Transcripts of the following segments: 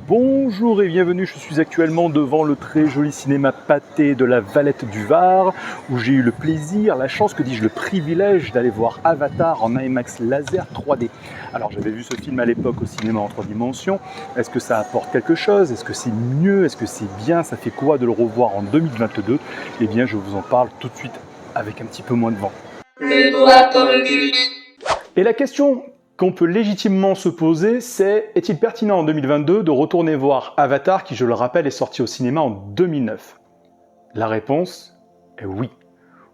Bonjour et bienvenue, je suis actuellement devant le très joli cinéma Pathé de la Valette du Var, où j'ai eu le plaisir, la chance, que dis-je, le privilège d'aller voir Avatar en IMAX laser 3D. Alors j'avais vu ce film à l'époque au cinéma en 3 dimensions, est-ce que ça apporte quelque chose? Est-ce que c'est mieux? Est-ce que c'est bien? Ça fait quoi de le revoir en 2022? Eh bien je vous en parle tout de suite avec un petit peu moins de vent. Le doigt dans le but. Et la question qu'on peut légitimement se poser, c'est: est-il pertinent en 2022 de retourner voir Avatar, qui, je le rappelle, est sorti au cinéma en 2009? La réponse est oui.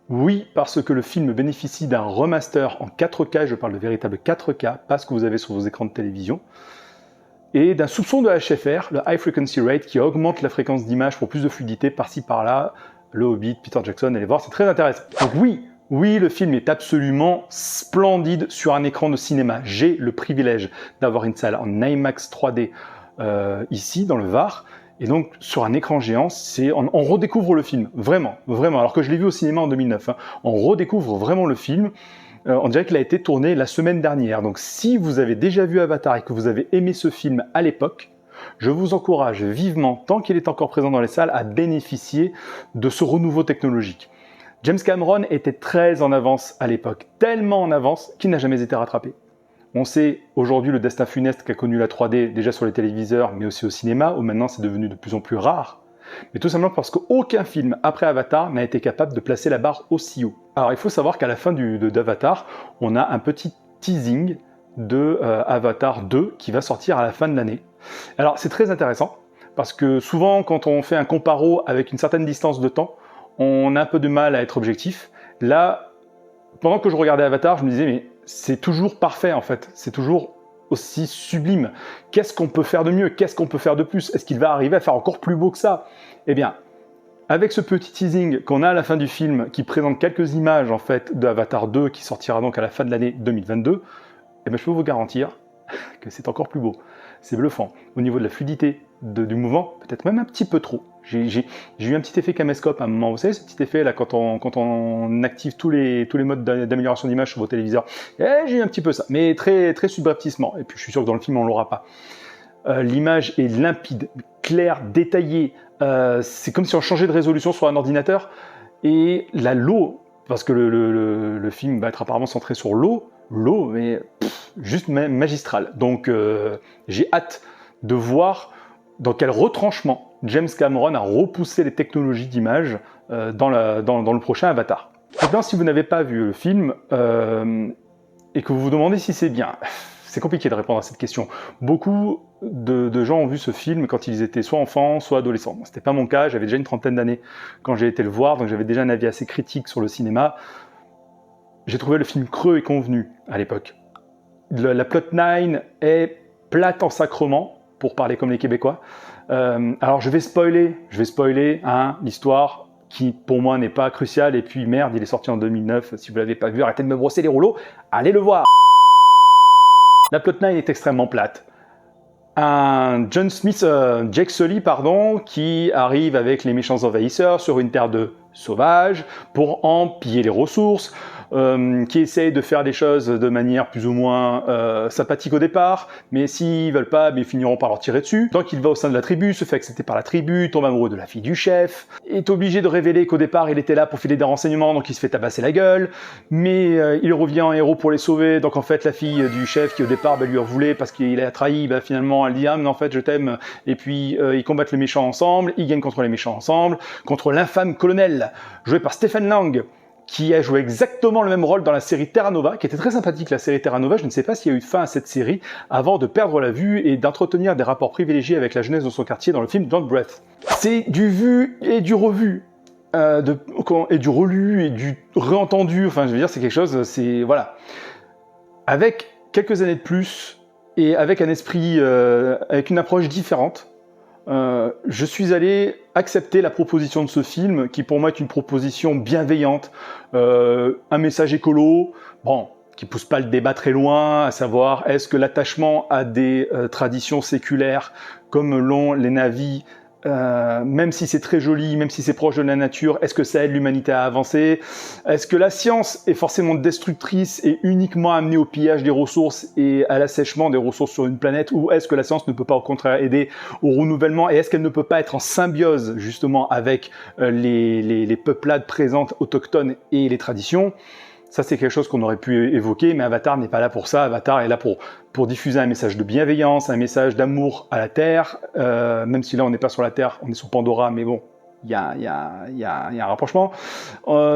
Oui, parce que le film bénéficie d'un remaster en 4K, je parle de véritable 4K, pas ce que vous avez sur vos écrans de télévision, et d'un soupçon de HFR, le High Frequency Rate, qui augmente la fréquence d'image pour plus de fluidité par-ci par-là. Le Hobbit, Peter Jackson, allez voir, c'est très intéressant. Donc oui, le film est absolument splendide sur un écran de cinéma. J'ai le privilège d'avoir une salle en IMAX 3D ici, dans le Var, et donc sur un écran géant, on redécouvre le film, vraiment, alors que je l'ai vu au cinéma en 2009, hein, on redécouvre vraiment le film. On dirait qu'il a été tourné la semaine dernière. Donc si vous avez déjà vu Avatar et que vous avez aimé ce film à l'époque, je vous encourage vivement, tant qu'il est encore présent dans les salles, à bénéficier de ce renouveau technologique. James Cameron était très en avance à l'époque, tellement en avance qu'il n'a jamais été rattrapé. On sait aujourd'hui le destin funeste qu'a connu la 3D, déjà sur les téléviseurs, mais aussi au cinéma, où maintenant c'est devenu de plus en plus rare. Mais tout simplement parce qu'aucun film après Avatar n'a été capable de placer la barre aussi haut. Alors il faut savoir qu'à la fin d'Avatar, on a un petit teasing de Avatar 2 qui va sortir à la fin de l'année. Alors c'est très intéressant, parce que souvent quand on fait un comparo avec une certaine distance de temps, on a un peu de mal à être objectif. Là, pendant que je regardais Avatar, je me disais, mais c'est toujours parfait en fait, c'est toujours aussi sublime. Qu'est-ce qu'on peut faire de mieux? Qu'est-ce qu'on peut faire de plus? Est-ce qu'il va arriver à faire encore plus beau que ça? Eh bien, avec ce petit teasing qu'on a à la fin du film, qui présente quelques images en fait de Avatar 2, qui sortira donc à la fin de l'année 2022, eh bien, je peux vous garantir que c'est encore plus beau. C'est bluffant. Au niveau de la fluidité du mouvement, peut-être même un petit peu trop. J'ai eu un petit effet caméscope à un moment, vous savez, ce petit effet là quand on active tous les modes d'amélioration d'image sur vos téléviseurs. J'ai eu un petit peu ça, mais très, très subrepticement. Et puis je suis sûr que dans le film on l'aura pas. L'image est limpide, claire, détaillée. C'est comme si on changeait de résolution sur un ordinateur. Et l'eau, parce que le film va être apparemment centré sur l'eau, mais juste magistral. Donc j'ai hâte de voir dans quel retranchement James Cameron a repoussé les technologies d'image dans le prochain Avatar. Maintenant, si vous n'avez pas vu le film et que vous vous demandez si c'est bien, c'est compliqué de répondre à cette question. Beaucoup de gens ont vu ce film quand ils étaient soit enfants, soit adolescents. Bon, c'était pas mon cas, j'avais déjà une trentaine d'années quand j'ai été le voir, donc j'avais déjà un avis assez critique sur le cinéma. J'ai trouvé le film creux et convenu à l'époque. La plotline est plate en sacrement, pour parler comme les Québécois. Alors je vais spoiler l'histoire qui pour moi n'est pas cruciale, et puis merde, il est sorti en 2009, si vous l'avez pas vu, arrêtez de me brosser les rouleaux, allez le voir. La plotline est extrêmement plate. Un Jake Sully, qui arrive avec les méchants envahisseurs sur une terre de sauvages pour en piller les ressources, qui essaye de faire des choses de manière plus ou moins sympathique au départ, mais s'ils veulent pas, ils finiront par leur tirer dessus. Donc il va au sein de la tribu, se fait accepter par la tribu, tombe amoureux de la fille du chef, est obligé de révéler qu'au départ il était là pour filer des renseignements, donc il se fait tabasser la gueule, mais il revient en héros pour les sauver. Donc en fait la fille du chef, qui au départ lui en voulait parce qu'il a trahi, finalement elle dit ah mais en fait je t'aime, et puis ils combattent les méchants ensemble, ils gagnent contre les méchants ensemble, contre l'infâme colonel joué par Stephen Lang, qui a joué exactement le même rôle dans la série Terra Nova, qui était très sympathique, la série Terra Nova. Je ne sais pas s'il y a eu fin à cette série avant de perdre la vue et d'entretenir des rapports privilégiés avec la jeunesse de son quartier dans le film Don't Breath. C'est du vu et du revu, et du relu et du réentendu, enfin je veux dire c'est quelque chose, c'est voilà. Avec quelques années de plus et avec un esprit, avec une approche différente, je suis allé accepter la proposition de ce film, qui pour moi est une proposition bienveillante, un message écolo, qui pousse pas le débat très loin, à savoir est-ce que l'attachement à des traditions séculaires, comme l'ont les Na'vi, même si c'est très joli, même si c'est proche de la nature, est-ce que ça aide l'humanité à avancer? Est-ce que la science est forcément destructrice et uniquement amenée au pillage des ressources et à l'assèchement des ressources sur une planète? Ou est-ce que la science ne peut pas au contraire aider au renouvellement? Et est-ce qu'elle ne peut pas être en symbiose justement avec les peuplades présentes, autochtones et les traditions? Ça, c'est quelque chose qu'on aurait pu évoquer, mais Avatar n'est pas là pour ça. Avatar est là pour diffuser un message de bienveillance, un message d'amour à la Terre, même si là, on n'est pas sur la Terre, on est sur Pandora, mais bon, il y a un rapprochement.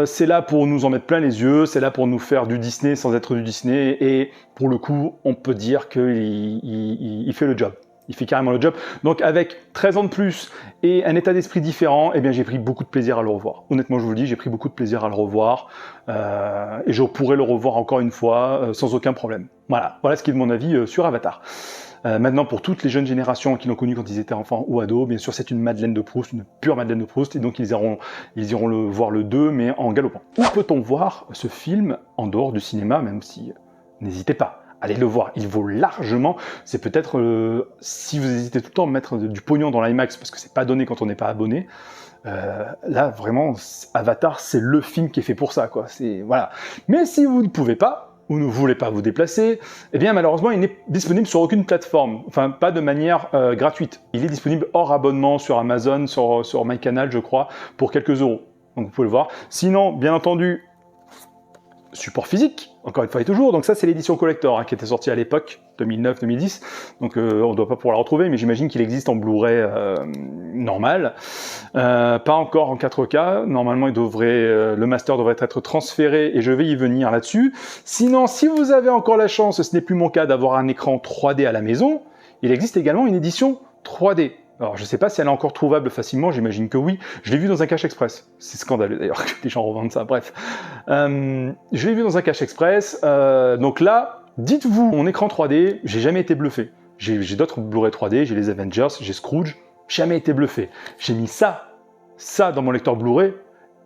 C'est là pour nous en mettre plein les yeux, c'est là pour nous faire du Disney sans être du Disney, et pour le coup, on peut dire qu'il fait le job. Il fait carrément le job. Donc avec 13 ans de plus et un état d'esprit différent, eh bien j'ai pris beaucoup de plaisir à le revoir. Honnêtement, je vous le dis, j'ai pris beaucoup de plaisir à le revoir. Et je pourrais le revoir encore une fois sans aucun problème. Voilà ce qui est de mon avis sur Avatar. Maintenant, pour toutes les jeunes générations qui l'ont connu quand ils étaient enfants ou ados, bien sûr, c'est une Madeleine de Proust, une pure Madeleine de Proust, et donc ils iront voir le 2, mais en galopant. Où peut-on voir ce film en dehors du cinéma, même si... N'hésitez pas. Allez le voir, il vaut largement. C'est peut-être, si vous hésitez tout le temps à mettre du pognon dans l'IMAX, parce que c'est pas donné quand on n'est pas abonné, là, vraiment, Avatar, c'est le film qui est fait pour ça, quoi. Voilà. Mais si vous ne pouvez pas, ou ne voulez pas vous déplacer, eh bien, malheureusement, il n'est disponible sur aucune plateforme. Enfin, pas de manière gratuite. Il est disponible hors abonnement sur Amazon, sur MyCanal, je crois, pour quelques euros. Donc, vous pouvez le voir. Sinon, bien entendu, support physique, encore une fois et toujours, donc ça c'est l'édition collector qui était sortie à l'époque, 2009-2010, donc on ne doit pas pouvoir la retrouver, mais j'imagine qu'il existe en Blu-ray normal, pas encore en 4K, normalement le master devrait être transféré et je vais y venir là-dessus. Sinon, si vous avez encore la chance, ce n'est plus mon cas, d'avoir un écran 3D à la maison, il existe également une édition 3D. Alors, je ne sais pas si elle est encore trouvable facilement, j'imagine que oui. Je l'ai vu dans un cache express. C'est scandaleux d'ailleurs que les gens revendent ça, bref. Je l'ai vu dans un cache express. Donc là, dites-vous, mon écran 3D, j'ai jamais été bluffé. J'ai d'autres Blu-ray 3D, j'ai les Avengers, j'ai Scrooge, jamais été bluffé. J'ai mis ça dans mon lecteur Blu-ray,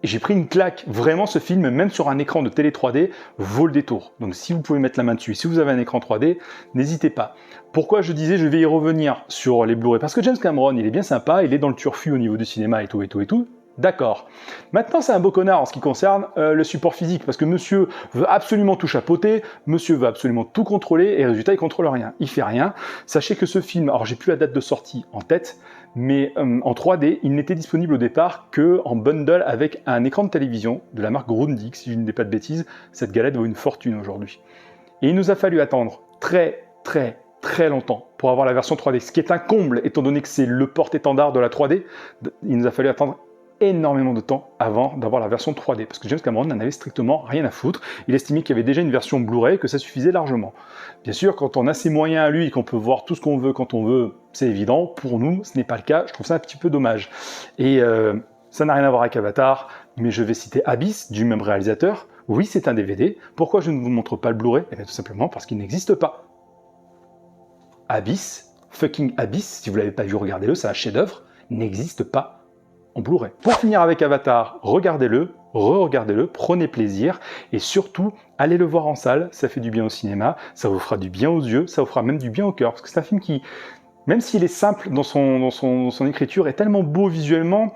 et j'ai pris une claque. Vraiment, ce film, même sur un écran de télé 3D, vaut le détour. Donc si vous pouvez mettre la main dessus, si vous avez un écran 3D, n'hésitez pas. Pourquoi je disais, je vais y revenir sur les Blu-ray? Parce que James Cameron, il est bien sympa, il est dans le turfu au niveau du cinéma et tout. D'accord. Maintenant, c'est un beau connard en ce qui concerne le support physique, parce que monsieur veut absolument tout chapeauter, monsieur veut absolument tout contrôler, et résultat, il contrôle rien. Il fait rien. Sachez que ce film, alors j'ai plus la date de sortie en tête, mais en 3D, il n'était disponible au départ qu'en bundle avec un écran de télévision de la marque Grundig, si je ne dis pas de bêtises. Cette galette vaut une fortune aujourd'hui. Et il nous a fallu attendre très longtemps pour avoir la version 3D, ce qui est un comble, étant donné que c'est le porte-étendard de la 3D. Il nous a fallu attendre énormément de temps avant d'avoir la version 3D, parce que James Cameron n'en avait strictement rien à foutre. Il estimait qu'il y avait déjà une version Blu-ray, que ça suffisait largement. Bien sûr, quand on a ses moyens à lui et qu'on peut voir tout ce qu'on veut quand on veut, c'est évident. Pour nous, ce n'est pas le cas. Je trouve ça un petit peu dommage. Et ça n'a rien à voir avec Avatar, mais je vais citer Abyss, du même réalisateur. Oui, c'est un DVD. Pourquoi je ne vous montre pas le Blu-ray? Eh bien, tout simplement parce qu'il n'existe pas. Abyss, fucking Abyss, si vous ne l'avez pas vu, regardez-le, c'est un chef-d'œuvre, n'existe pas en Blu-ray. Pour finir avec Avatar, regardez-le, re-regardez-le, prenez plaisir, et surtout, allez le voir en salle, ça fait du bien au cinéma, ça vous fera du bien aux yeux, ça vous fera même du bien au cœur, parce que c'est un film qui, même s'il est simple dans son écriture, est tellement beau visuellement,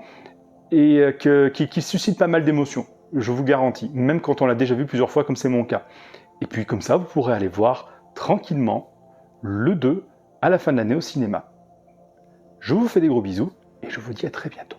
et qui suscite pas mal d'émotions, je vous garantis, même quand on l'a déjà vu plusieurs fois, comme c'est mon cas. Et puis comme ça, vous pourrez aller voir tranquillement le 2 à la fin de l'année au cinéma. Je vous fais des gros bisous, et je vous dis à très bientôt.